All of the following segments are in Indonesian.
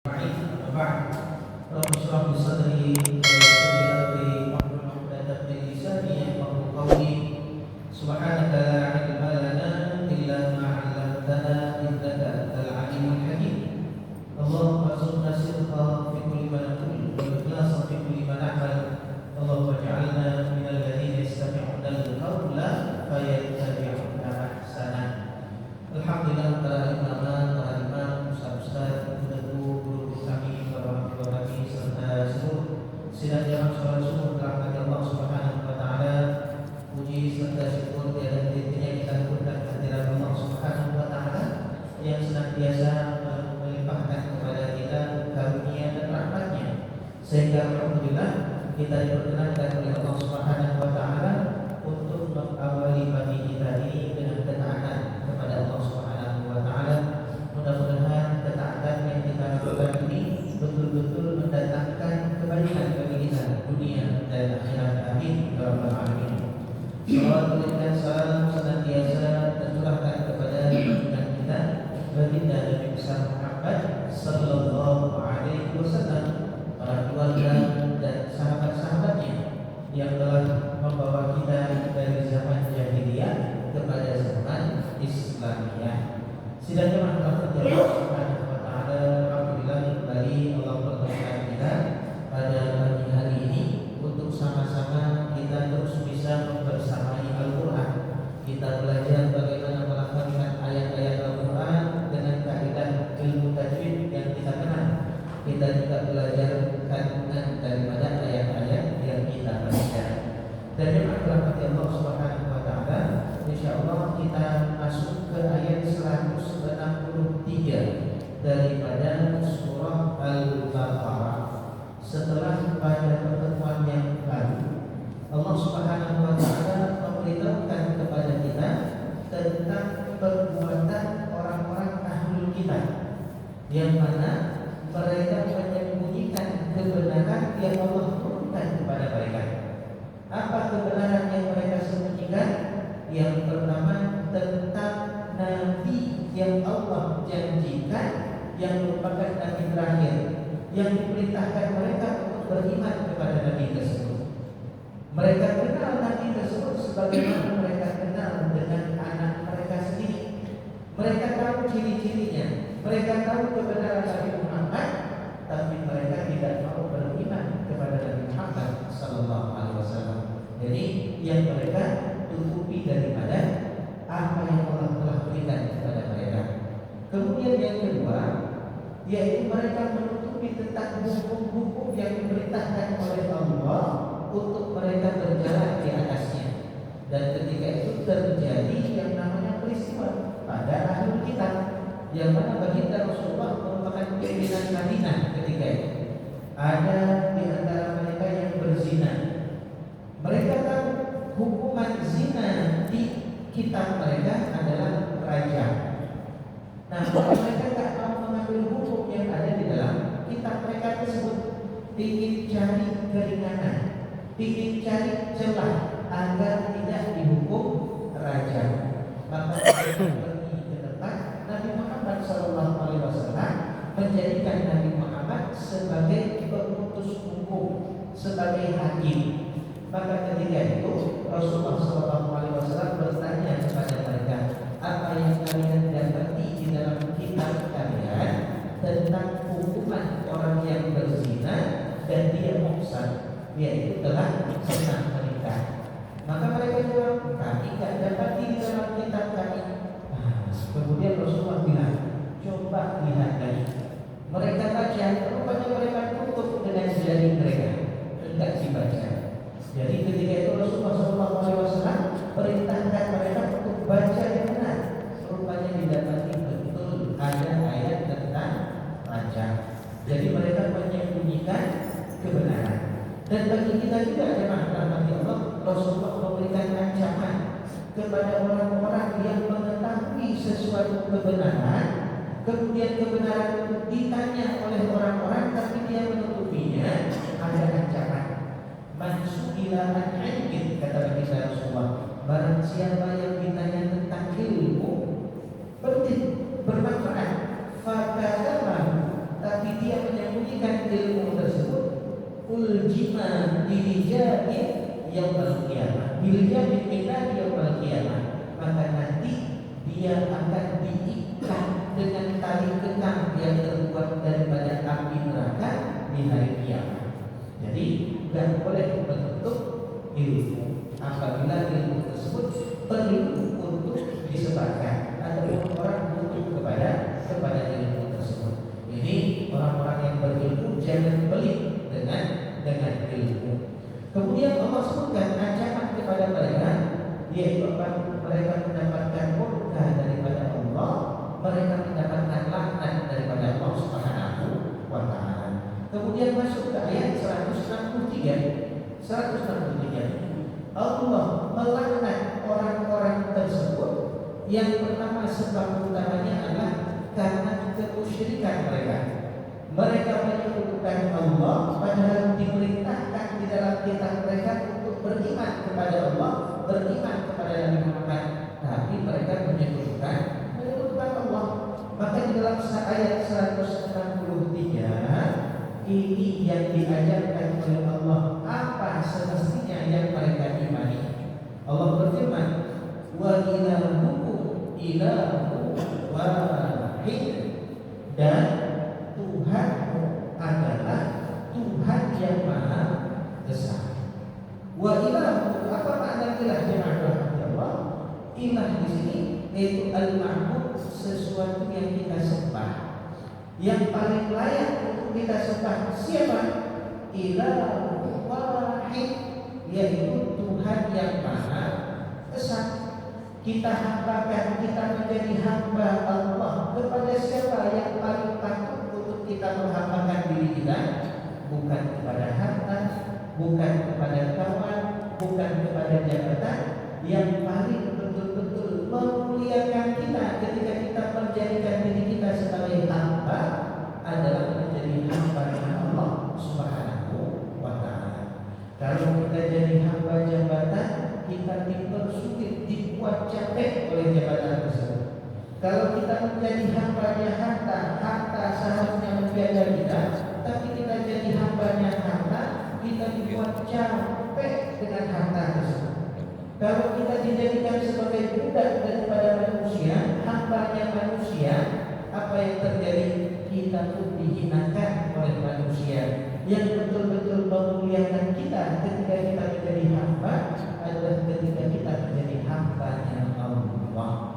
بعد رب اشرح لي صدري ويسر لي امري واحلل عقدة من لساني يفقهوا قولي سبحانك لا علم لنا الا ما علمتنا انك انت العليم الحكيم اللهم ارزقنا صدقا في كل ما نقول واخلاصا في كل ما نعمل اللهم اجعلنا من الذين يستمعون القول فيتبعون احسنه. Alhamdulillah para imam, ustaz-ustaz, guru-guru kami, para orang kami serta seluruh sidang jamaah sholat subuh dirahmati Allah Subhanahu wa taala. Puji serta syukur tiada hentinya kita haturkan kehadiran Allah Subhanahu wa taala yang senantiasa melimpahkan kepada kita karunia dan rahmatnya. Sehingga alhamdulillah kita diperkenankan oleh Allah Subhanahu wa taala untuk mengawali pagi kita ini dengan ketaatan kepada Allah Subhanahu wa taala. Mudah-mudahan ketaatan yang kita lakukan ini betul-betul mendatangkan kebaikan bagi kita dunia dan akhirat. Amin ya rabbal alamin. Salawat dan salam senantiasa tercurahkan kepada junjungan kita baginda Nabi besar Muhammad sallallahu alaihi wasallam, para keluarga dan sahabat-sahabatnya yang telah membawa kita dari zaman jahiliyah kepada zaman Islamiyah. Sidang jemaah rahmati Allah Subhanahu wa taala, alhamdulillah kembali Allah pertemukan kita pada pagi hari ini untuk sama-sama kita terus bisa membersamai Al-Qur'an. Kita belajar bagaimana melafalkan ayat-ayat Al-Qur'an dengan kaidah ilmu tajwid yang kita kenal. Kita juga belajar kandungan daripada ayat-ayat yang kita baca. Dan jemaah rahmati Allah Subhanahu wa taala, insyaallah kita masuk ke ayat 163 daripada surah Al-Baqarah. Setelah pada pertemuan yang lalu Allah Subhanahu wa taala memberitahukan kepada kita tentang perbuatan orang-orang ahlul kitab yang mana mereka menyembunyikan kebenaran yang Allah turunkan kepada mereka. Apa kebenaran yang mereka sembunyikan? Yang pertama tentang Nabi yang Allah janjikan, yang merupakan Nabi terakhir, yang diperintahkan mereka untuk beriman kepada Nabi tersebut. Mereka kenal Nabi tersebut sebagaimana mereka kenal dengan anak mereka sendiri. Mereka tahu ciri-cirinya, mereka tahu kebenaran Nabi Muhammad, tapi mereka tidak mau beriman kepada Nabi Muhammad sallallahu alaihi wasallam. Jadi yang mereka tutupi daripada apa yang Allah telah berikan kepada mereka. Kemudian yang kedua, yaitu mereka menutupi tentang hukum-hukum yang diperintahkan oleh Allah untuk mereka berjalan di atasnya. Dan ketika itu terjadi yang namanya peristiwa pada akhir kita, yang mana baginda Rasulullah merupakan pimpinan Madinah ketika itu. Ada di antara mereka yang berzina. Mereka tahu hukuman zina di kitab mereka adalah rajam. Nah, mereka tak mau mengambil hukum yang ada di dalam kitab mereka tersebut. Ingin cari keringanan, ingin cari celah agar tidak dihukum rajam. Maka mereka pergi ke tempat Nabi Muhammad SAW, menjadikan Nabi Muhammad sebagai pemutus hukum, sebagai hakim. Maka ketika itu Rasulullah SAW bertanya kepada mereka, apa yang kalian dapati di dalam kitab kalian tentang hukuman orang yang berzina dan dia muhsan, yaitu telah senang menikah? Maka mereka jawab, kami tidak dapati di dalam kitab kami. Kemudian Rasulullah bilang, coba lihat lagi. Mereka baca, rupanya mereka tutup dengan jari mereka, tidak dibaca. Jadi ketika itu Rasulullah SAW perintahkan mereka untuk baca yang benar. Rupanya didapati betul ada ayat tentang rajam. Jadi mereka menyembunyikan kebenaran. Dan bagi kita juga jemaah rahmati Allah, Rasulullah memberikan ancaman kepada orang-orang yang mengetahui sesuatu kebenaran, kemudian kebenaran itu ditanya oleh orang-orang tapi dia menutupinya. Ada ancaman. Mansubilah ilmin, kata kita Rasulullah, barang siapa yang ditanya tentang ilmu penting, bermanfaat, fakadalahu, tapi dia memberikan ilmu tersebut uljima bilijamin yaumil qiyamah, bilijamin minna yaumil qiyamah, maka nanti dia akan diikat dengan tali kekang yang terbuat daripada api neraka di hari kiamat. Jadi tidak boleh menutup ilmu apabila ilmu tersebut perlu untuk disebarkan atau orang butuh kepada ilmu tersebut. Ini orang-orang yang berilmu jangan pelit dengan ilmu. Kemudian Allah sebutkan ancaman kepada mereka, yaitu apa? Mereka mendapatkan murka daripada Allah, mereka mendapatkan laknat daripada Allah Subhanahu wa taala. Kemudian masuk ke ayat 163. Allah melaknat orang-orang tersebut. Yang pertama sebab utamanya adalah karena kemusyrikan mereka. Mereka menyekutukan Allah padahal diperintahkan di dalam kitab mereka untuk beriman kepada Allah, beriman kepada Nabi Muhammad, tapi mereka menyekutukan Allah. Maka di dalam ayat 163 ini yang diajarkan oleh Allah apa semestinya yang mereka imani. Allah berfirman, wa ilahukum ilahu wahid, dan Tuhanmu adalah Tuhan yang Maha Esa. Wa ilahu, apa makna ilah jemaah Allah? Ilah di sini yaitu al-ma'bud, sesuatu yang kita sembah, yang paling layak untuk kita sembah. Siapa? Ilahu wahid, yaitu Tuhan yang Maha Esa. Kita hambakan, kita menjadi hamba Allah kepada siapa yang paling patut untuk kita menghambakan diri kita? Bukan kepada harta, bukan kepada kawan, bukan kepada jabatan. Yang paling betul-betul memuliakan kita ketika kita menjadikan diri kita sebagai hamba adalah menjadi hamba Allah Subhanahu wa taala. Kalau kita jadi hamba jabatan, kita dipersulit, dibuat capek oleh jabatan tersebut. Kalau kita menjadi hambanya harta seharusnya menjaga kita, tapi kita jadi hambanya harta, kita dibuat capek dengan harta tersebut. Kalau kita dijadikan sebagai budak daripada manusia, hambanya manusia, apa yang terjadi? Kita pun dihinakan oleh manusia. Yang betul-betul memuliakan kita ketika kita menjadi hamba adalah ketika kita menjadi hambanya Allah.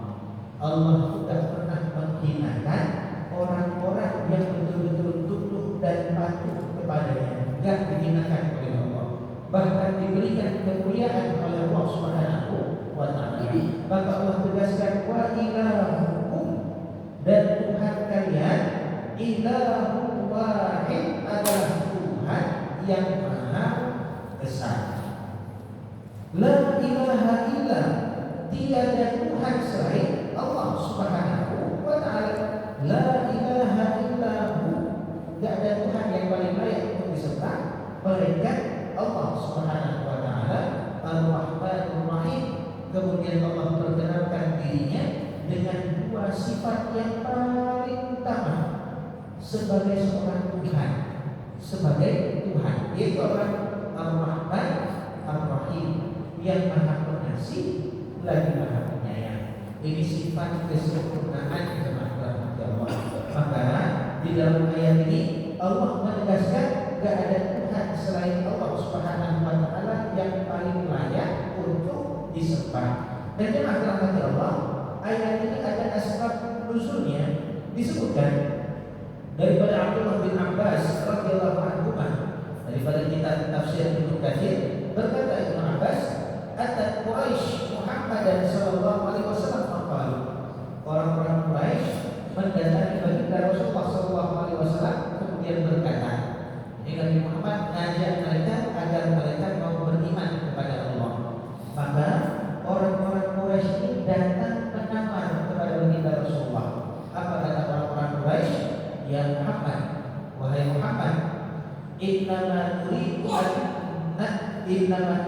Allah tidak pernah menghinakan orang-orang yang betul-betul tunduk dan patuh kepadanya. Tidak dihinakan oleh Allah, bahkan diberikan kemuliaan oleh Allah Subhanahu wa taala. Maka Allah tegaskan wa ilahukum, dan Tuhan kalian ilahu wahid, adalah Tuhan yang Maha Esa. La ilaha illa, tiada Tuhan selain Allah Subhanahu wa taala. La ilaha illahu, tidak ada Tuhan yang paling layak untuk disembah melainkan Allah Subhanahu wa taala. Ar-Rahmanur Rahim. Kemudian Allah perkenalkan dirinya dengan dua sifat yang paling utama sebagai seorang Tuhan, yaitu Ar-Rahman Ar-Rahim, yang Maha Pengasih lagi Maha Penyayang. Ini sifat kesempurnaan jemaah Allah. Maka di dalam ayat ini Allah menegaskan tidak ada Tuhan selain Allah Subhanahu wa taala yang paling layak untuk disembah. Dan jemaah Allah, ayat ini ada asbab nuzulnya disebutkan daripada Abdullah bin Abbas radhiyallahu anhu, daripada kitab tafsir Ibnu Katsir, berkata Ibnu Abbas, "Atat Quraisy Muhammadan sallallahu alaihi wasallam faqalu." Orang-orang Quraisy mendatangi baginda Rasulullah sallallahu alaihi wasallam kemudian berkata, ini Nabi Muhammad ngajak mereka agar mereka mau beriman kepada Allah. Maka orang-orang Quraisy ini datang menamar kepada baginda Rasulullah. Apa kata orang-orang Quraisy? Ya Muhammad, wahai Muhammad, innama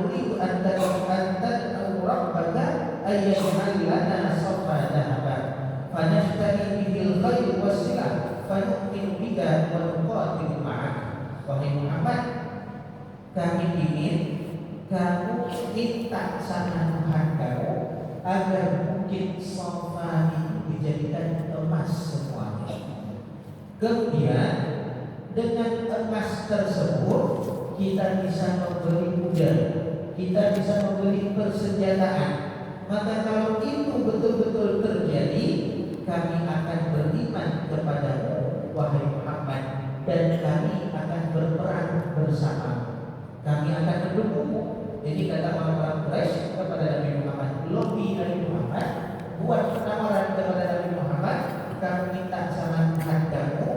nuridu an tad'u rabbaka ayyaj'al lana safha dhahaban fanashtari bihil khair was silah fanu'minu bika wa nuqatilu ma'ak. wahai Muhammad, kami ingin kamu minta sama Tuhan kamu agar Bukit Safa itu dijadikan emas semuanya. Kemudian dengan emas tersebut kita bisa membeli kuda, kita bisa membeli persenjataan. Maka kalau itu betul-betul terjadi, kami akan beriman kepadamu wahai Muhammad, dan kami akan berperang bersama. Kami akan mendukungmu. Jadi kata orang-orang Quraisy kepada Nabi Muhammad, lobby Nabi Muhammad, buat penawaran kepada Nabi Muhammad, kamu minta sama Tuhan kamu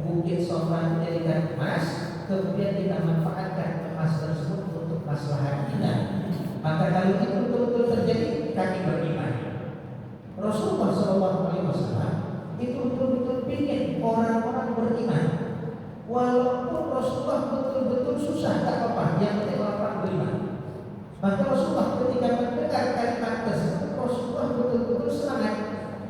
Bukit Safa dijadikan emas, kemudian kita manfaatkan emas tersebut untuk maslahat kita. Maka kalau itu betul-betul terjadi, kami beriman. Rasulullah SAW itu betul-betul ingin orang-orang beriman. Walaupun Rasulullah betul-betul susah, tak apa-apa, yang penting orang-orang beriman. Maka Rasulullah ketika mendengar kalimat tersebut, Rasulullah betul-betul semangat.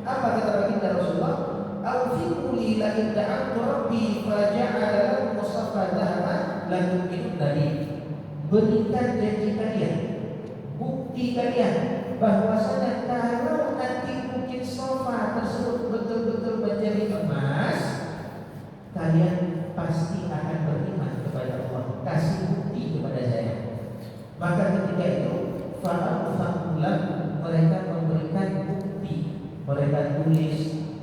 Apa kata baginda Rasulullah? Aufiqu li la in da'atu rabbi faja'ala musaffa dhahaban la yu'minu tadi. Berikan janji kalian, bukti kalian bahwasanya kalau nanti Bukit Safa tersebut betul-betul menjadi emas, kalian pasti akan beriman kepada Allah. Kasih bukti kepada saya. Maka ketika itu fa'afakulam, mereka memberikan bukti, mereka tulis,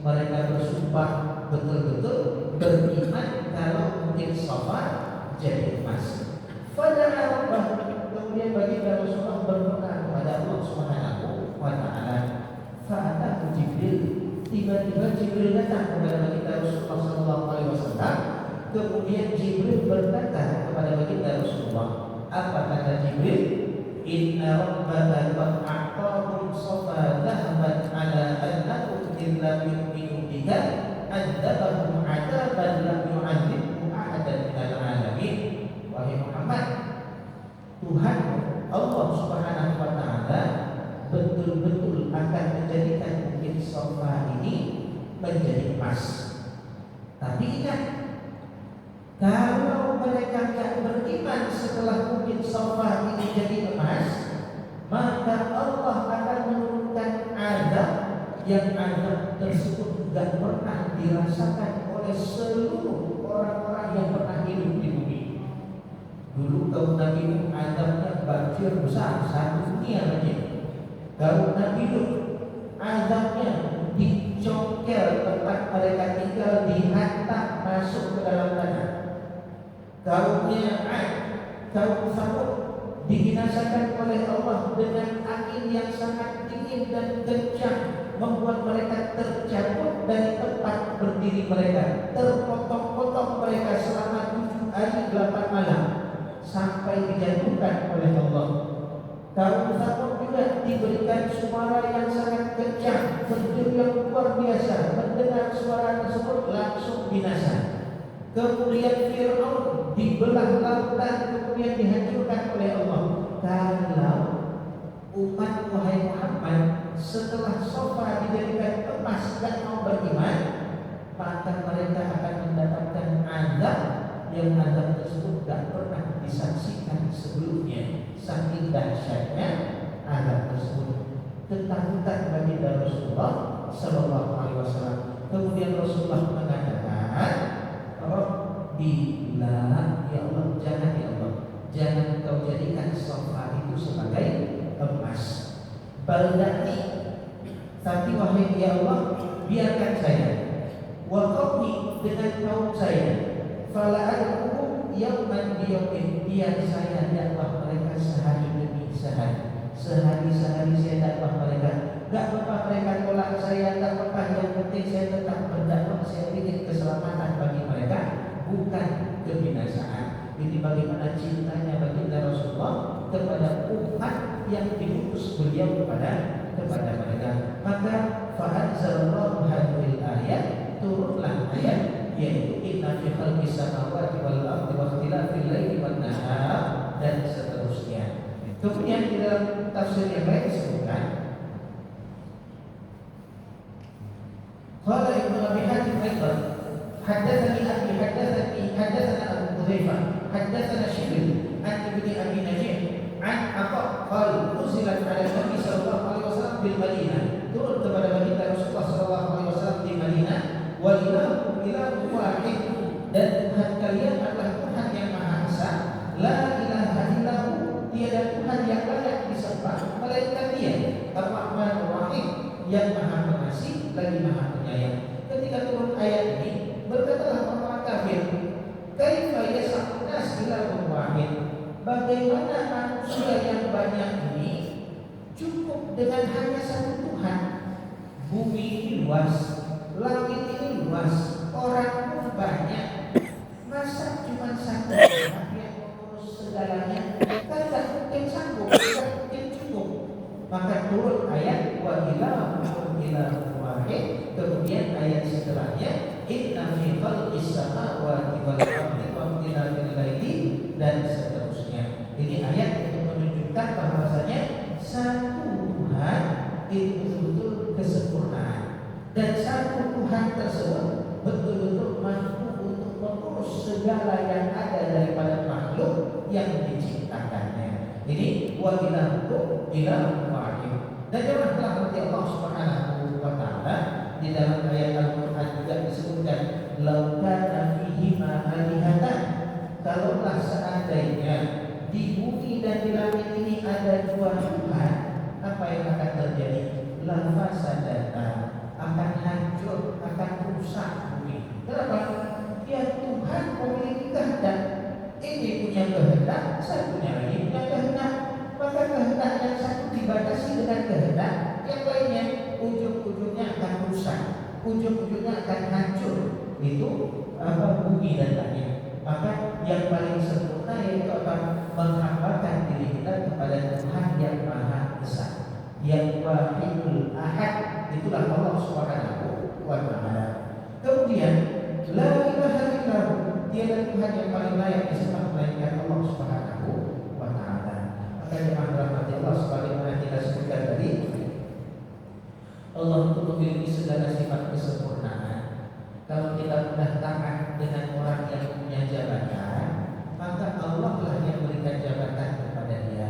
mereka bersumpah betul-betul beriman kalau Bukit Safa jadi emas. Pada Arafah kemudian baginda Rasulullah berdoa kepada Allah Subhanahu wa taala. Fa'atahu Jibril, tiba-tiba Jibril datang kepada baginda Rasulullah sallallahu alaihi wasallam. Kemudian Jibril berkata kepada baginda Rasulullah, apa kata Jibril? Inna rabbaka qad a'tahum safa dhahaban ala annahu illa yu'minu bika adzabahum 'adaban lam yu'adzibhu ahadan minal 'alamin. Wahai Muhammad, Tuhan Allah Subhanahu wa taala betul-betul akan menjadikan Bukit Safa ini menjadi emas. Tapi ingat, kalau mereka tidak beriman setelah Bukit Safa ini jadi emas, maka Allah akan menurunkan azab yang azab tersebut tidak pernah dirasakan oleh seluruh orang-orang yang pernah hidup di bumi. Dulu kaum Nabi Nuh azabnya banjir besar, satu dunia saja. Kaum Nabi Nuh azabnya dicongkel tempat mereka tinggal, dihantam masuk ke dalam tanah. Kaumnya Ad, kaum Samud dibinasakan oleh Allah dengan angin yang sangat dingin dan kencang, membuat mereka tercabut dari tempat berdiri mereka, terpotong-potong mereka selama 7 hari 8 malam sampai dijatuhkan oleh Allah. Kaum Samud juga diberikan suara yang sangat kencang, berderu yang luar biasa, mendengar suara tersebut langsung binasa. Kemudian Fir'aun dibelah lautan, kemudian dihancurkan oleh Allah. Kalau umat wahai Muhammad setelah Safa dijadikan emas dan mau beriman, maka mereka akan mendapatkan azab yang azab tersebut tidak pernah disaksikan sebelumnya. Saking dahsyatnya azab tersebut. Ketakutan bagi Rasulullah Sallallahu Alaihi Wasallam. Kemudian Rasulullah mengatakan, Rabbillah, ya Allah, jangan ya Allah, jangan kau jadikan Safa itu sebagai emas. Baldani, tapi wahai ya Allah, biarkan saya, wa qaumi, dengan kaum saya, fala ad'uhum yawman biyawmin, biar saya dakwah mereka sehari demi sehari, sehari-sehari saya dakwah mereka. Gak apa-apa mereka tolak saya, gak apa-apa, yang penting saya tetap berdakwah. Saya ingin keselamatan bagi mereka, bukan kebinasaan. Ini bagaimana cintanya baginda Rasulullah kepada umat yang diutus beliau kepada mereka. Maka fa'anzalallahu hadhil ayat, turunlah ayat, yaitu inna fi khalqis samawati wal ardi wa ikhtilafil laili wan nahar, dan seterusnya. Kemudian di dalam tafsir yang lain disebutkan, qala Ibnu Abi Hatim aidan, haddatsani Abu Hudzaifah qal unzilat 'ala Nabi sallallahu alaihi wasallam bil Madinah, turun kepada baginda Rasulullah sallallahu alaihi wasallam di Madinah, wa ilahukum ilahun wahid, dan Tuhan kalian adalah Tuhan yang Maha Esa, la ilaha illahu, tiada Tuhan yang layak disembah melainkan Dia, Ar-Rahmanur Rahim, yang Maha Pengasih lagi Maha Penyayang. Ketika turun ayat ini, berkatalah orang kafir, kaifa yas'un nas ilahun wahid, bagaimana manusia yang banyak ini cukup dengan hanya satu Tuhan? Bumi ini luas, langit ini luas, orang pun banyak, masa cuma satu Tuhan yang mengurus segalanya? Kan tak mungkin sanggup, tak mungkin cukup. Maka turun ayat wa ilahukum ilahun wahid, kemudian ayat setelahnya inna fi khalqis samawati wal ardi wa ikhtilafil laili, dan seterusnya. Ini ayat untuk menunjukkan bahwasanya satu Tuhan itu betul-betul kesempurnaan, dan satu Tuhan tersebut betul-betul mampu untuk mengurus segala yang ada daripada makhluk yang diciptakannya. Ini wa ilahukum ilahun wahid. Dan jangan telah berarti Allah Subhanahu wa taala di dalam ayat Al-Qur'an juga disebutkan law kana fihi ma alihatan, kalaulah seandainya di bumi dan di langit ini ada dua Tuhan, apa yang akan terjadi? La fasadata, akan hancur, akan rusak bumi. Kenapa? Ya Tuhan memiliki kehendak. Ini punya kehendak, satunya lagi punya kehendak. Maka kehendak yang satu dibatasi dengan kehendak yang lainnya, ujung-ujungnya akan rusak, ujung-ujungnya akan hancur. Itu bumi dan langit. Maka yang paling sempurna yaitu akan menghambakan diri kita kepada Tuhan yang Maha Esa, yang Wahidul Ahad, itulah Allah Subhanahu wa taala. Kemudian la ilaha illallah, tiada Tuhan yang paling layak disembah melainkan Allah Subhanahu wa taala. Maka jemaah rahmati Allah, sebagaimana kita sebutkan tadi, Allah itu memiliki segala sifat kesempurnaan. Kalau kita mudah taat dengan orang yang punya jabatan, maka Allah lah yang berikan jabatan kepada dia.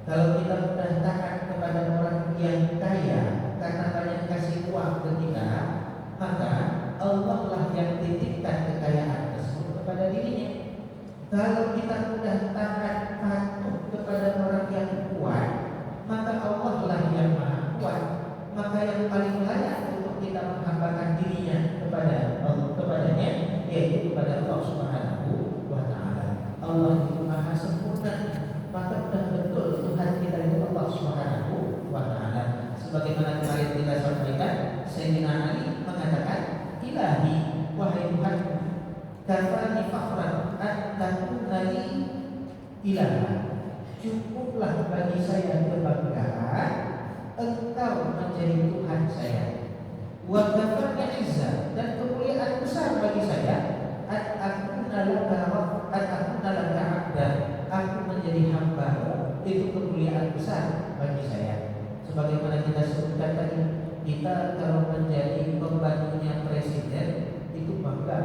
Kalau kita mudah taat kepada orang yang kaya karena banyak kasih uang ke kita, maka Allah lah yang titipkan kekayaan tersebut kepada dirinya. Kalau kita mudah taat patuh kepada orang yang kuat, maka Allah lah yang Maha Kuat. Maka yang paling layak untuk kita menghambakan dirinya kepadanya yaitu kepada Allah Subhanahu wa taala. Allah itu Maha sempurna, maka betul Tuhan kita itu Allah Subhanahu wa taala. Sebagaimana kemarin kita sampaikan, Sayyidina Ali mengatakan, ilahi, wahai Tuhan, kafani fakhran an takuna li ilaha, cukuplah bagi saya kebanggaan Engkau menjadi Tuhan saya. Wa kafani izzah, dan kemuliaan besar bagi saya an akuna laka abda, aku menjadi hamba-Mu, itu kemuliaan besar bagi saya. Sebagaimana kita sebutkan tadi, kita kalau menjadi pembantunya presiden itu bangga.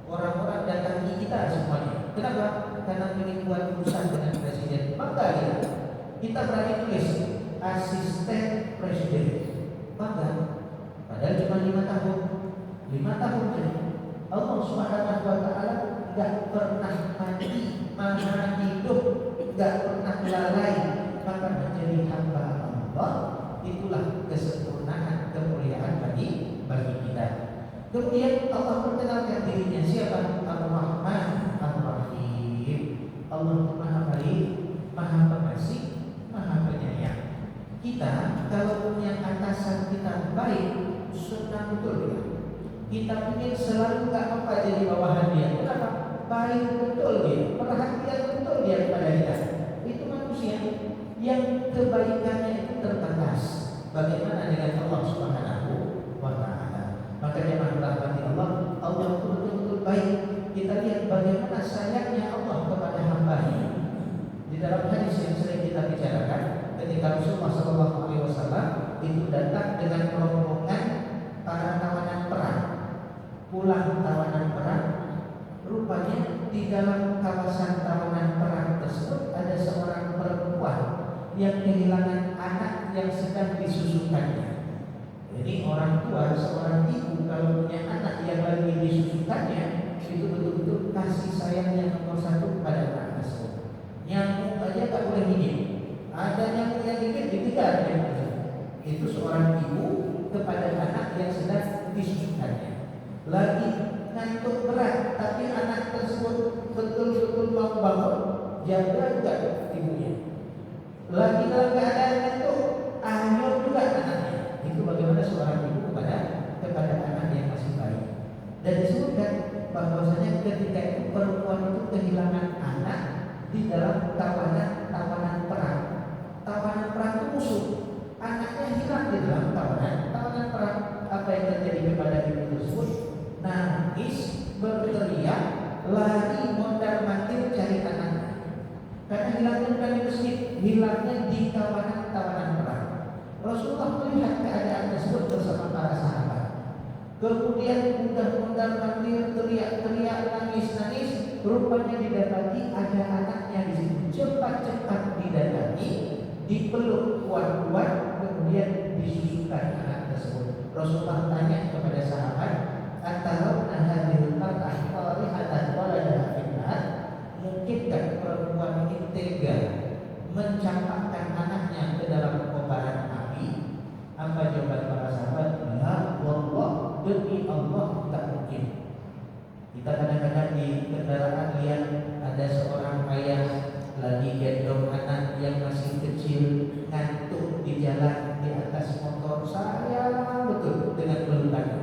Orang-orang datangi kita semuanya. Kenapa? Karena ingin buat urusan dengan presiden. Bangga ya. Kita berani tulis asisten presiden. Bangga. Padahal cuma 5 tahun. 5 tahun saja. Allah Subhanahu wa taala enggak pernah mati, Maha hidup, enggak pernah lalai. Maka menjadi hamba Allah, itulah kesempurnaan kemuliaan bagi kita. Kemudian Allah perkenalkan dirinya siapa? Ar-Rahman Ar-Rahim. Allah Maha Baik, Maha Pengasih, Maha Penyayang. Kita kalau punya atasan kita baik, senang betul ya. Kita ingin selalu gak apa jadi bawahan dia. Kenapa? Baik betul dia, perhatian betul dia kepada kita. Itu manusia yang kebaikannya itu terbatas. Bagaimana dengan Allah Subhanahu wa taala? Maka jemaah rahmati Allah, Allah itu betul-betul baik. Kita lihat bagaimana sayangnya Allah kepada hamba-Nya. Di dalam hadis yang sering kita bicarakan, ketika Rasulullah SAW itu datang dengan rombongan para tawanan perang, pulang tawanan perang, rupanya di dalam kawasan tawanan perang tersebut ada seorang perempuan yang kehilangan anak yang sedang disusukannya. Jadi orang tua, seorang ibu kalau punya anak yang lagi disusukannya, itu betul-betul kasih sayang yang nomor satu kepada anak tersebut. Nyamuk aja tak boleh gigit. Ada nyamuk yang gigit, dikejar ya. Itu seorang ibu kepada anak yang sedang disusukannya. Lagi ngantuk berat, tapi anak tersebut betul-betul mau bangun, jaga juga ibunya. Lagi dalam keadaan ngantuk, ayo juga anaknya. Itu bagaimana seorang ibu kepada anak yang masih bayi. Dan disebutkan bahwasanya ketika itu perempuan itu kehilangan anak di dalam tawanan perang. Tawanan perang itu musuh. Anaknya hilang di dalam tawanan perang. Apa yang terjadi kepada ibu tersebut? Nangis, berteriak, lari mondar-mandir cari anaknya. Karena hilangnya bukan di masjid, hilangnya di tawanan perang. Rasulullah melihat keadaan tersebut bersama para sahabat. Kemudian mondar-mandir, teriak-teriak, nangis-nangis. Rupanya didapati ada anaknya di situ. Cepat-cepat didatangi, dipeluk kuat-kuat, kemudian disusukan anak tersebut. Rasulullah tanya kepada sahabat, "Atarawna hadhil mar'ah salihatan waladaha finnar?" Mungkinkah perempuan ini tega mencampakkan anaknya ke dalam kobaran api? Apa jawaban para sahabat? La wallah, demi Allah tak mungkin. Kita kadang-kadang di kendaraan lihat ada seorang ayah lagi gendong anak yang masih kecil, ngantuk di jalan di atas motor, sayang betul dengan pelukannya.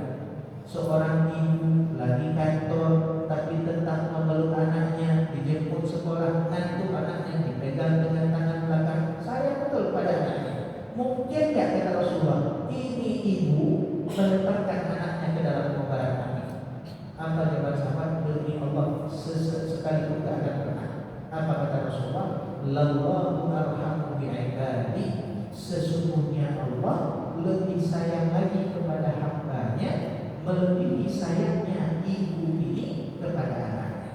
Seorang ibu lagi kantor tapi tetap memeluk anaknya, dijemput sekolah, ngantuk anaknya, dipegang dengan tangan belakang, sayang betul pada anaknya. Mungkin gak kata Rasulullah, ini ibu meletakkan anaknya ke dalam kobaran api? Apa jawaban sahabat? Demi Allah, sekalipun tak akan pernah. Apa kata Rasulullah? Lallahu arhamu bi'ibadi. Sesungguhnya Allah lebih sayang lagi kepada hambanya, melebihi sayangnya ibu ini kepada anaknya.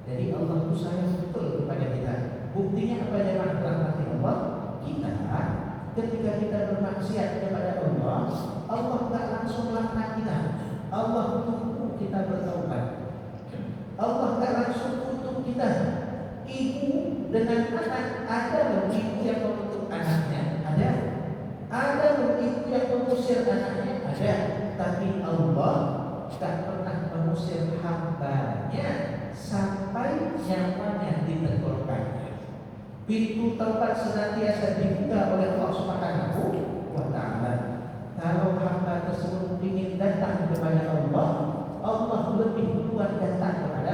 Jadi Allah itu sayang betul kepada kita. Buktinya apa jemaah rahmati Allah? Kita ketika kita bermaksiat kepada Allah, Allah tak langsung laknat kita. Allah tunggu kita bertaubat. Allah tak langsung kutuk kita. Ibu dengan anak, ada loh ibu yang mengutuk anaknya, ada loh ibu yang mengusir anaknya, ada. Tapi Allah tak pernah mengusir hambanya sampai nyawanya ditekulkannya. Pintu taubat senantiasa dibuka oleh Allah Subhanahu wa Ta'ala. Kalau hamba tersebut ingin datang kepada Allah, Allah lebih duluan datang kepada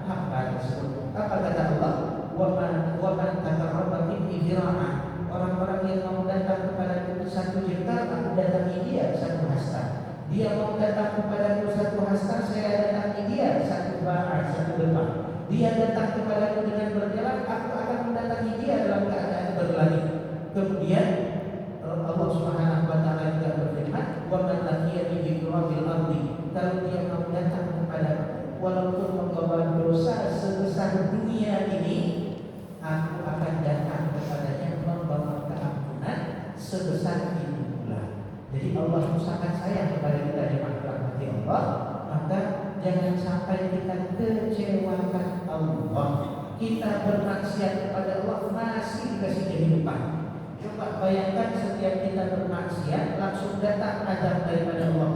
hamba tersebut. Apa kata Allah? Wa man taqarraba minni zira'an. Orang-orang yang mau datang kepada satu jengkal, aku datangi dia satu hasta. Dia mau datang kepada satu hasta, saya datangi dia satu ba'ah, satu depan. Dia datang kepadaku dengan berjalan, aku akan mendatangi dia dalam keadaan berlari. Kemudian Allah Subhanahu wa Ta'ala juga berfirman, "Wa man laqiya bi qurabil ardi." Kalau dia mau datang kepada walaupun membawa dosa sebesar dunia ini, aku akan datang kepadanya membawa keampunan sebesar itu pula. Jadi Allah sangat sayang kepada kita di rahmati Allah. Maka jangan sampai kita kecewakan Allah. Kita bermaksiat kepada Allah masih dikasih kehidupan. Coba bayangkan setiap kita bermaksiat langsung datang azab daripada Allah.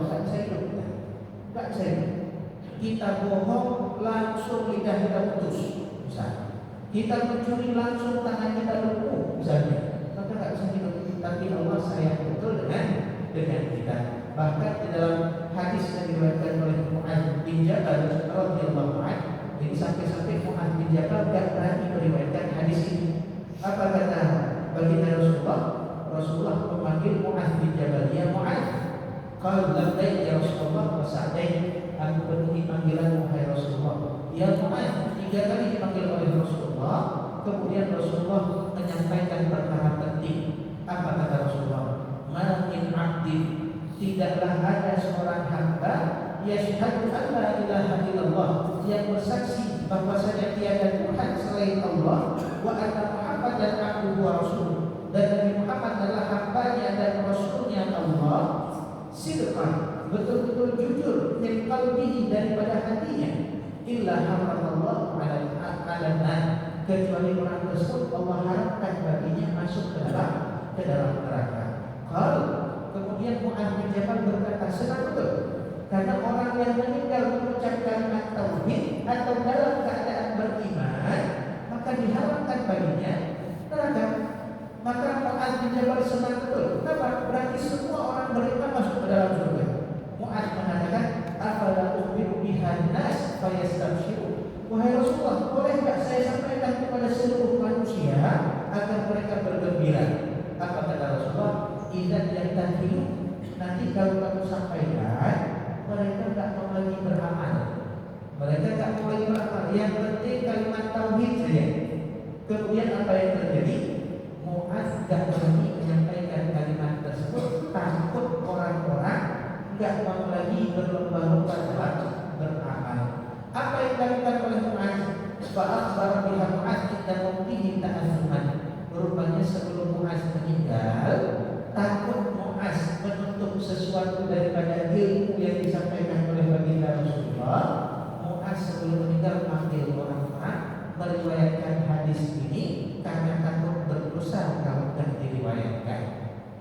Tak saya. Kita bohong langsung lidah kita putus. Misalnya. Kita mencuri langsung tangan kita lumpuh. Misalnya. Maka tak bisa hidup. Tapi Allah sayang betul dengan kita. Bahkan di dalam hadis yang diriwayatkan oleh Mu'adz bin Jabal radhiyallahu anhu, jadi sampai-sampai Mu'adz bin Jabal tidak berani meriwayatkan hadis ini. Apa kata baginda Rasulullah? Rasulullah memanggil Mu'adz bin Jabal, "Ya Mu'adz." Qala labbaik ya Rasulullah wa sa'daik. Aku penuhi panggilan wahai Rasulullah. Ya Mu'adz, 3 kali dipanggil oleh Rasulullah. Kemudian Rasulullah menyampaikan perkara penting. Apa kata Rasulullah? Ma min 'abdin, tidaklah ada seorang hamba yashhadu an la ilaha illallah, yang bersaksi bahwasanya tiada Tuhan selain Allah, wa anna Muhammadan abduhu wa rasuluh, dan Nabi Muhammad adalah hambanya dan rasulnya Allah, sidqan, betul-betul jujur, min qalbihi, daripada hatinya, illa haramallahu ala nar, kecuali orang tersebut Allah harapkan baginya masuk ke dalam neraka. Kalau kemudian Mu'adz bin Jabal berkata, senang betul, karena orang yang meninggal mengucap kalimat tauhid atau dalam keadaan beriman, maka diharapkan baginya neraka. Maka Mu'adz bin Jabal senang betul. Kenapa? Berarti semua orang beriman masuk ke dalam surga. Mu'adz mengatakan, afala ukhbiru bihan nas fayastabshiru. Wahai Rasulullah, boleh enggak saya sampaikan kepada seluruh manusia agar mereka bergembira? Apa kata Rasulullah? Idzan yantahilu, nanti kalau kamu sampaikan, mereka enggak mau lagi beramal. Mereka enggak mau lagi beramal. Yang penting kalimat tauhid saja. Kemudian apa yang terjadi? Mu'adz enggak berani menyampaikan kalimat tersebut, takut orang-orang enggak mau lagi berlomba-lomba dalam beramal. Apa yang dilakukan oleh Mu'adz? Fa'akhbar biha Mu'adz dan mautihi ta'azzuman. Rupanya sebelum Mu'adz meninggal, takut Mu'adz menutup sesuatu daripada ilmu yang disampaikan oleh baginda Rasulullah. Mu'adz sebelum meninggal panggil orang-orang meriwayatkan hadis ini karena takut berdosa kalau tidak diriwayatkan.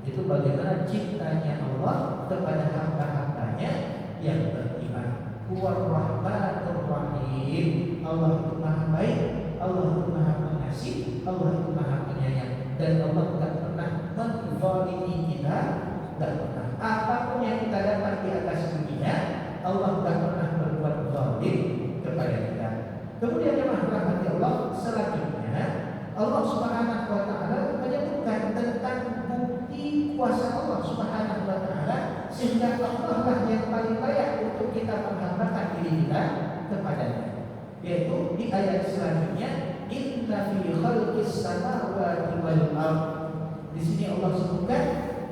Itu bagaimana cintanya Allah kepada hamba-hambanya yang beriman. Huwar Rahmanur Rahim. Allah itu Maha baik, Allah itu Maha pengasih, Allah itu Maha penyayang, dan Allah tidak pernah menzalimi kita, tidak pernah. Apapun yang kita dapat di atas dunia, Allah tidak pernah berbuat zalim kepada kita. Kemudian yang rahmati Allah selanjutnya, Allah Subhanahu wa taala menyebutkan tentang bukti kuasa Allah Subhanahu wa taala, sehingga Allah lah yang paling layak untuk kita menghambakan diri kita kepadanya. Yaitu di ayat selanjutnya, inna fi khalqis samawati wal ardh. Di sini Allah sebutkan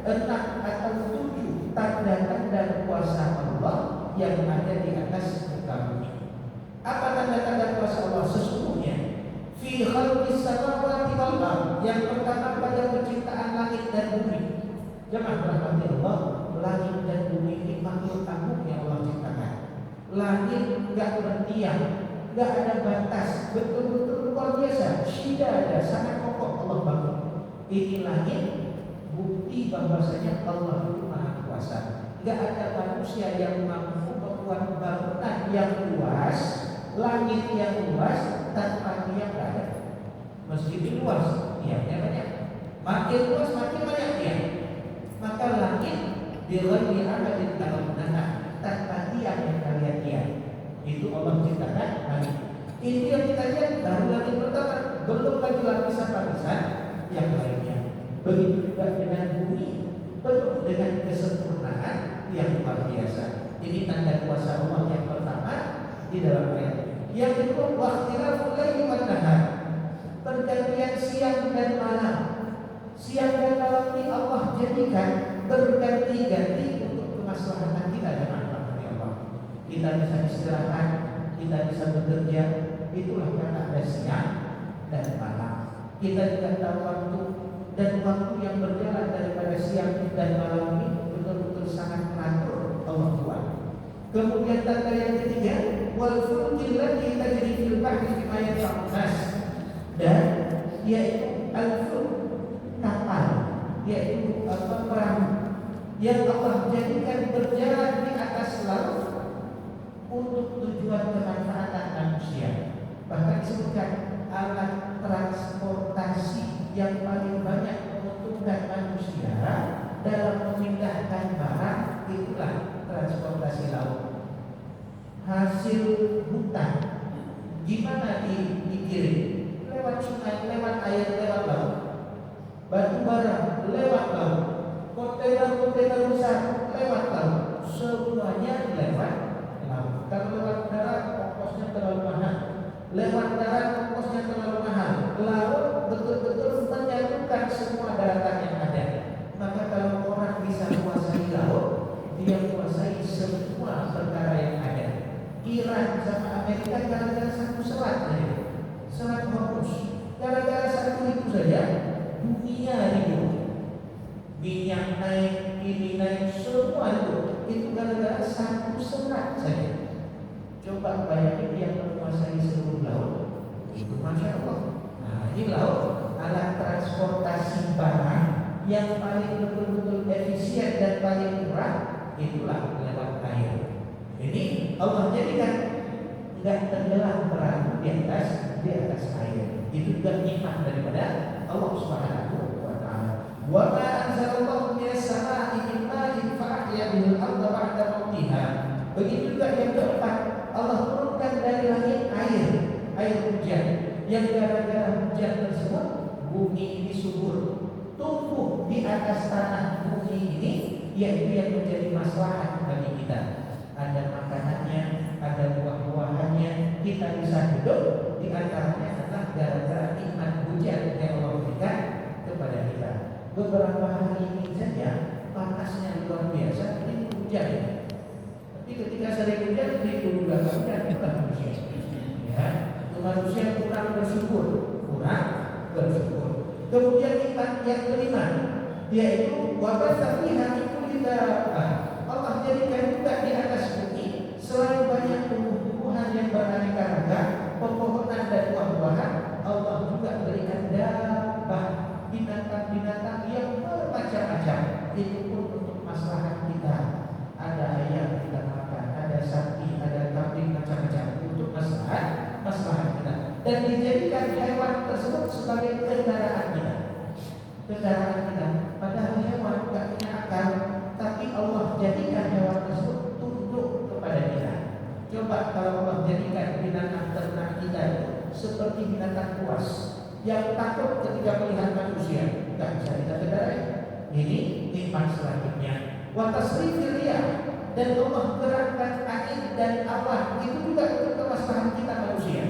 6 atau 7 tanda-tanda kuasa Allah yang ada di atas muka bumi. Apa tanda-tanda kuasa Allah? Sesungguhnya fi khalqis samawati wal ardh, yang pertama pada penciptaan langit dan bumi. Jemaah rahmati Allah, langit dan bumi ini makhluk agung yang Allah ciptakan. Langit enggak berdiam, enggak ada batas, betul-betul luar biasa, syidada, sangat kokoh Allah bangun. Ini langit bukti bahwasanya Allah itu Maha Kuasa. Enggak ada manusia yang mampu membuat bangunan yang luas, langit yang luas tanpa dia berada. Meskipun luas, tiangnya banyak. Makin luas makin banyak tiang. Maka langit di amadin talabunana, tanpa tiang yang kalian lihat. Itu Allah ciptakan langit. Itu yang kita lihat baru langit pertama, belum lagi lapisan-lapisan yang lainnya. Begitu juga dengan bumi, penuh dengan kesempurnaan yang luar biasa. Ini tanda kuasa Allah yang pertama di dalam ayat. Yang kedua, waqtilaful laili wan nahar, pergantian siang dan malam. Siang dan malam ini Allah jadikan berganti-ganti untuk kemaslahatan kita dengan Allah. Kita bisa istirahat, kita bisa bekerja, itulah karena ada siang dan malam. Kita tidak tahu waktu, dan waktu yang berjalan daripada siang dan malam ini betul-betul sangat teratur Allah Tuhan. Kemudian tanda yang ketiga, wal fulkil lati tajri fil bahri bima yanfa'un nas, dan yaitu al-fulk, kapal, yaitu perahu yang Allah jadikan berjalan di atas laut untuk tujuan kemanfaatan manusia. Bahkan disebutkan alat transportasi yang paling banyak menguntungkan manusia dalam memindahkan barang, itulah transportasi laut. Hasil hutan gimana dikirim? Lewat sungai, lewat air, lewat laut. Batu bara lewat laut. Kontainer-kontainer besar lewat laut. Semuanya lewat laut. Kalau lewat darat ongkosnya terlalu mahal. Lewat darat ongkosnya terlalu mahal. Laut betul-betul menyatukan semua daratan yang ada. Maka kalau orang bisa menguasai laut, dia menguasai semua perkara yang ada. Iran sama Amerika gara-gara satu selat saja, selat Hormuz. Gara-gara satu itu saja dunia Filipina, semua itu gara-gara satu serat saja. Coba bayangin dia menguasai seluruh laut, itu masya Allah. Nah, ini laut alat transportasi barang yang paling betul-betul efisien dan paling murah, itulah lewat air. Ini Allah jadikan nggak tenggelam perahu di atas air. Itu juga nikmat daripada Allah Subhanahu wa Ta'ala. Wa ma anzalallahu minas samaa'i min ma'in fa ahya bihil ardha ba'da mautiha. Begitu juga yang keempat, Allah turunkan dari langit air hujan yang gara-gara hujan tersebut bumi ini subur, tumbuh di atas tanah bumi ini, yaitu yang menjadi maslahat bagi kita. Ada makanannya, ada buah-buahannya, kita bisa hidup. Di antaranya adalah gara-gara nikmat hujan yang Allah berikan kepada kita. Beberapa hari ini saja panasnya luar biasa, ini hujan. Tapi ketika sering hujan, itu juga hujan bukan manusia. Ya, manusia kurang bersyukur. Kemudian nikmat yang kelima, yaitu wabatha fiha min kulli dabbah. Allah jadikan juga di atas bumi selain banyak tumbuh-tumbuhan yang beraneka ragam, pepohonan dan buah-buahan, Allah juga berikan dabbah, binatang-binatang yang bermacam-macam. Itu pun untuk maslahat kita. Ada ayam kita makan, ada sapi, ada kambing, macam-macam untuk maslahat kita. Dan dijadikan hewan tersebut sebagai kendaraan kita. Padahal hewan tidak punya akal, tapi Allah jadikan hewan tersebut tunduk kepada kita. Coba kalau Allah jadikan binatang ternak kita seperti binatang buas yang takut ketika melihat manusia, tidak bisa kita kendarai. Ini nikmat selanjutnya. Wa tasrifir riyah, dan Allah gerakkan angin dan awan, itu juga untuk kemaslahatan kita manusia.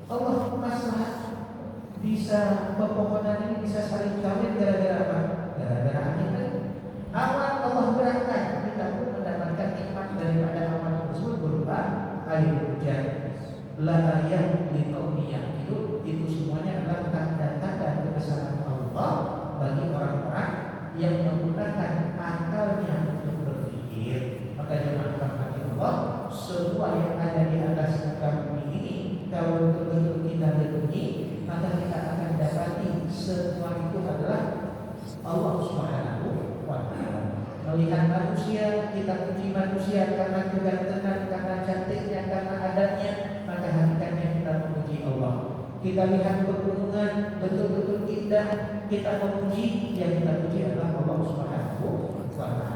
Allah maslahat bisa pepohonan ini bisa saling kawin gara-gara apa? Gara-gara angin tadi. Awan Allah gerakkan, kita pun mendapatkan nikmat daripada awan tersebut berupa air hujan. La ayat li qaumi yaqilun, itu semuanya adalah tanda-tanda kebesaran Allah bagi orang-orang yang menggunakan akalnya untuk berpikir. Maka jemaah rahmati Allah, semua yang ada di atas muka bumi ini, kalau betul-betul kita renungi, maka kita akan dapati semua itu adalah Allah Subhanahu wa Ta'ala. Melihat manusia, kita puji manusia karena kegantengan, karena cantiknya, karena adatnya, maka hakikatnya kita memuji Allah. Kita lihat pegunungan betul-betul indah, kita memuji, yang kita puji adalah Allah Subhanahu wa Ta'ala.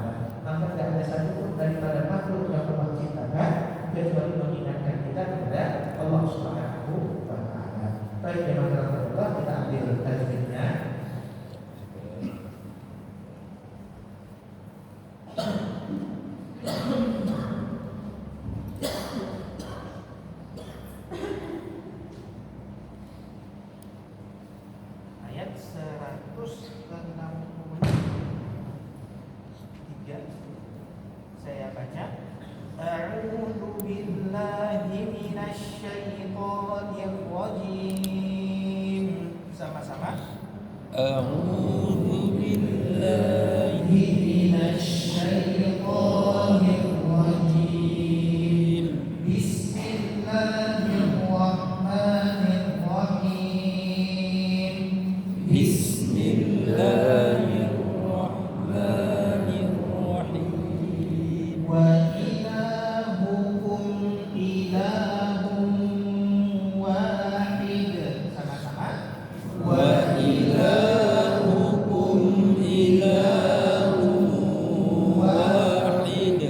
Maka tidak ada satupun daripada makhluk yang Allah ciptakan kecuali mengingatkan kita kepada Allah Subhanahu wa Ta'ala. Baik, jemaah Allah, kita ambil tajwidnya. Ayat 163 saya baca. A'udzu billahi minasy syaithanir rajim. Sama-sama. A'udzu billahi minasy syaithanir rajim. Bismillahirrahmanirrahim. Bismillahirrahmanirrahim. Wa ilahukum ilahun wahid. Sama-sama. Wa ilahukum ilahun wahid.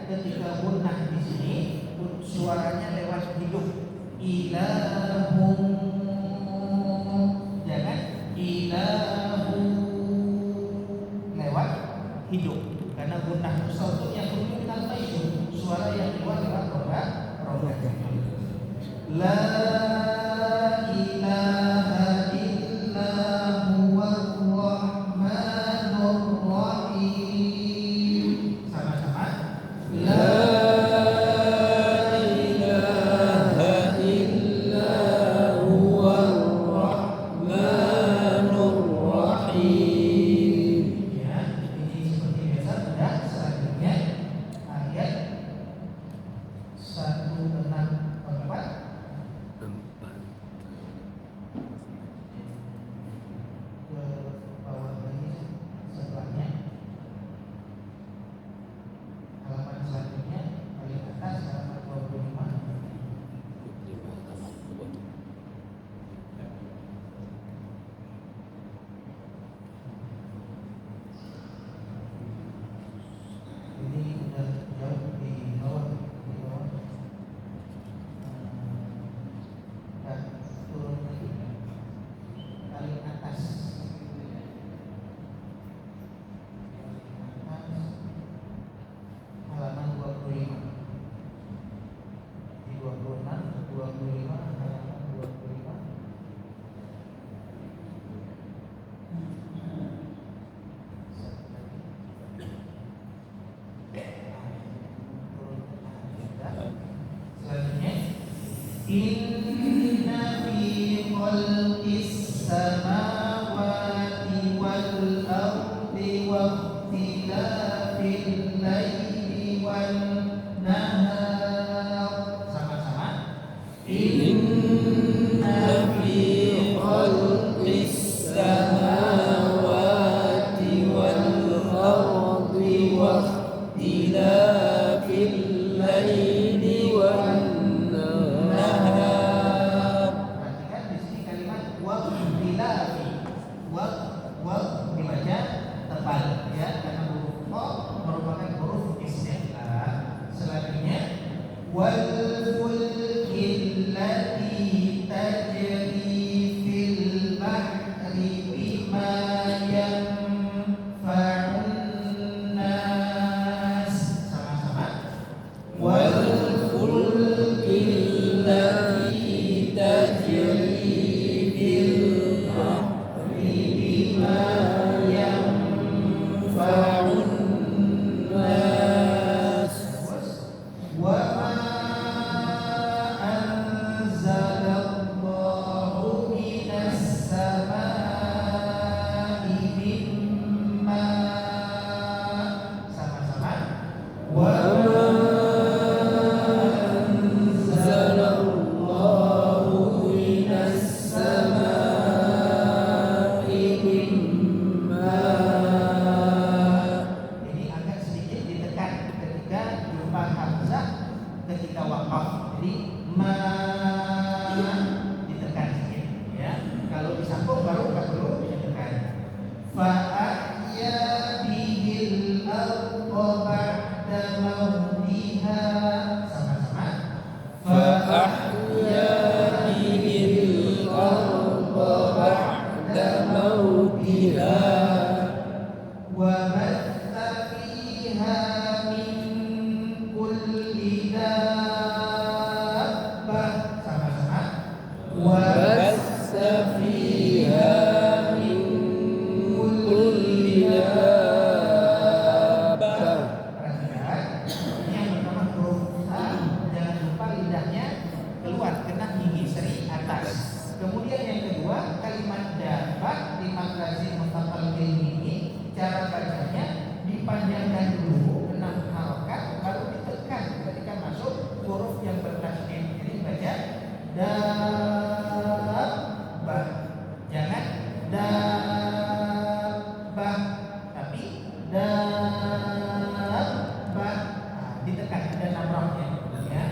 Ketika gunnah di sini suaranya lewat hidung. Ilahun, jangan ilahu lewat hidung. Karena gunnah sautu yang berhubung tanpa hidung, suara yang keluar lewat rongga hidung. La ilaha illa huwar rahmanur rahim. Sama-sama. La ilaha illa huwar rahmanur rahim. Ya, ini seperti Inna fi khalqis samawati wal ardi wa ikhtilafil laili wan nahar. Sama-sama. Inna fi khalqis samawati wal ardi wa ikhtilafil laili wan nahar. Perhatikan di sini kalimat wa ikhtilafi. Wa dibaca tebal ya, karena huruf qa merupakan huruf isti'la. Selanjutnya wal fulkil lati tajri fil bahri bima yanfa'un nas. Sama-sama. Wal fulkil lati tajri fil bahri bima yanfa'un nas. Wa ma anzalallahu minas samaa'i min ma'. Sama-sama. Wa ma anzalallahu minas samaa'i min ma'. Ini agak sedikit ditekan ketika jumpa hamzah ketika waqaf. Jadi ma ditekan sedikit ya. Kalau disambung baru enggak perlu ditekan. Fa ahya bihil arda ba'da mautiha. Sama-sama. Fa ahya bihil arda ba'da mautiha wa batha fiha min kulli dabbah. Sama-sama. Wa batha fiha min kulli dabbah. Perhatikan, ini yang pertama huruf ha, jangan lupa lidahnya keluar kena gigi seri atas. Kemudian yang kedua kalimat dabbah di makrasi mustaqil ini cara bacanya dipanjangkan dulu 6 harokat baru ditekan ketika masuk huruf yang bertasydid. Jadi baca dabbah, jangan dabbah, tapi dabbah. Ditekan ada 6 rohnya ya.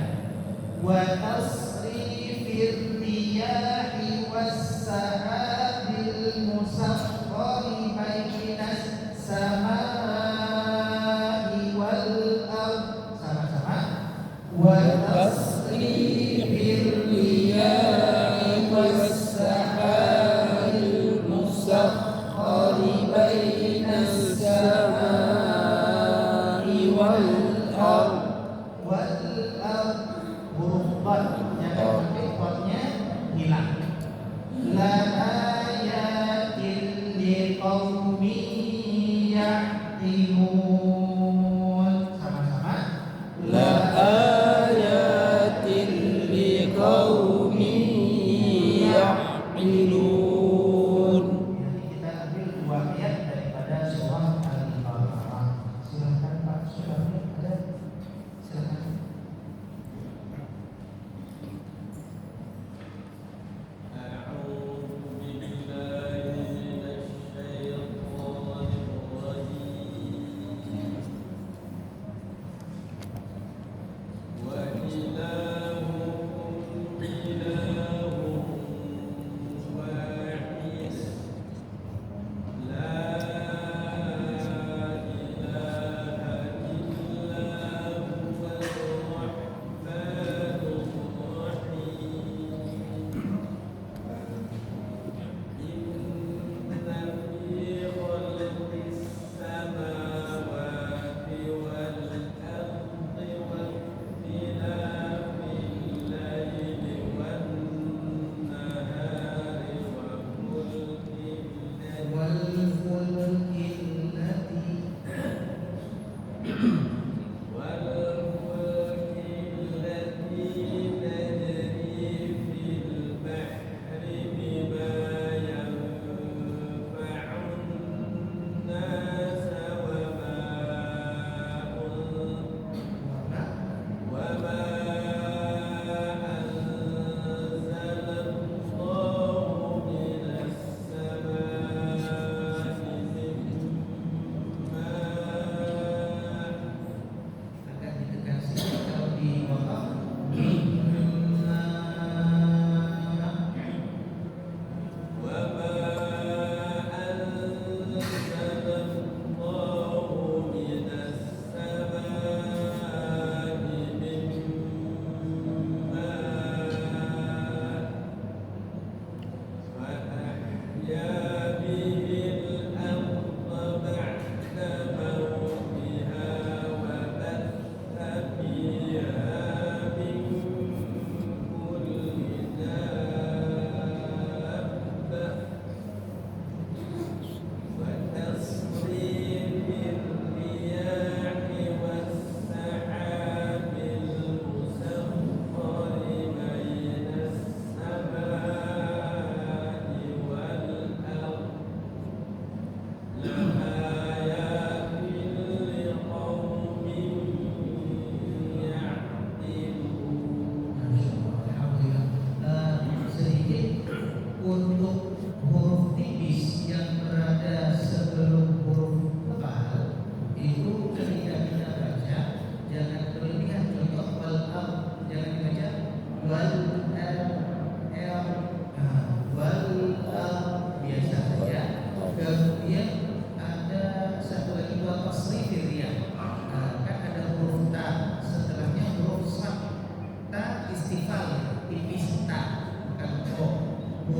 Wa tasrifir riyahi was-sahabil musakhkhari bainas samaa'i wal ardh. Sama-sama. Wa tasrifir riyahi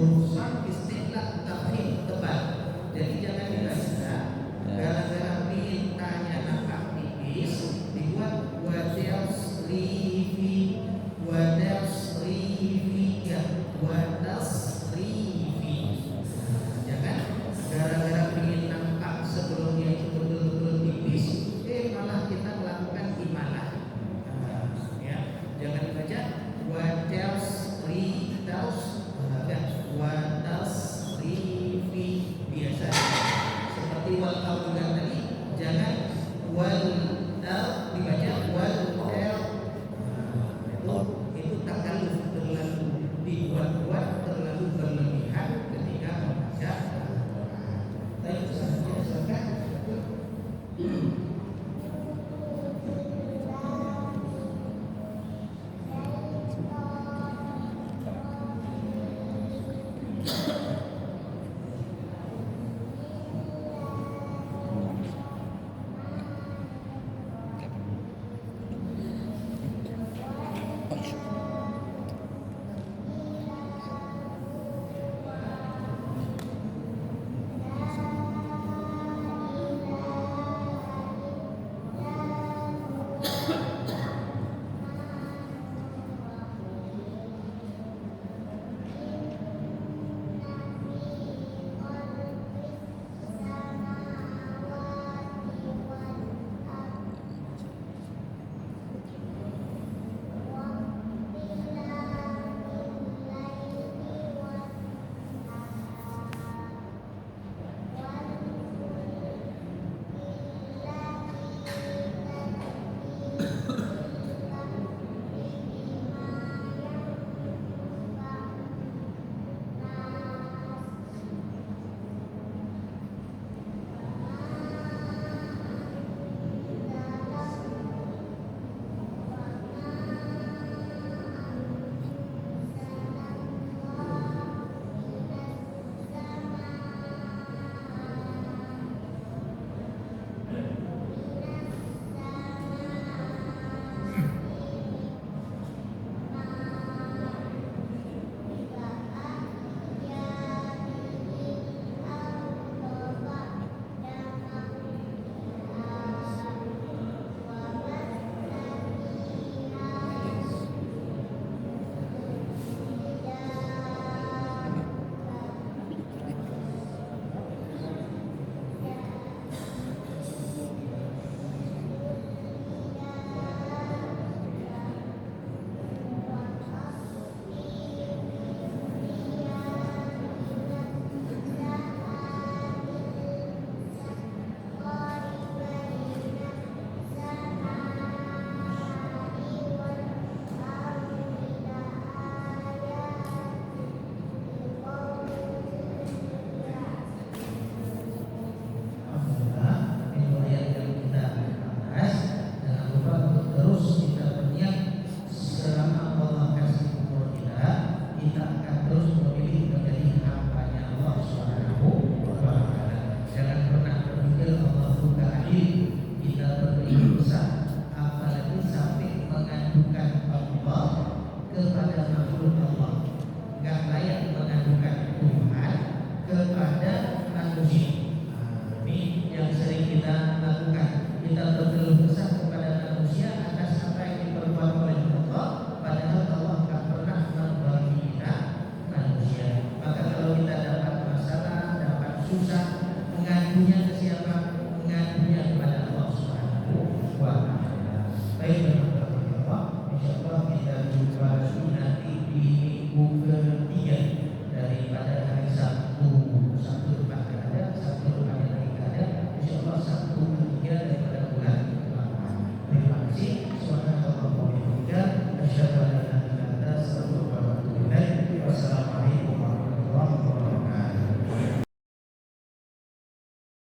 urusan istilah tafhim tebal. Jadi jangan dirasa gara-gara perintahnya nampak tipis dibuat wadas rifi jangan gara-gara ingin nampak sebelumnya itu betul-betul tipis malah kita melakukan imalah ya. Jangan dibaca wadas rifi biasa seperti wal juga tadi. Jangan wal dibaca wal itu takaluf, terlalu dibuat-buat, terlalu berlebihan ketika membaca. Baik, silakan. Insyaallah kita jumpa lagi nanti di minggu ketiga daripada hari Sabtu.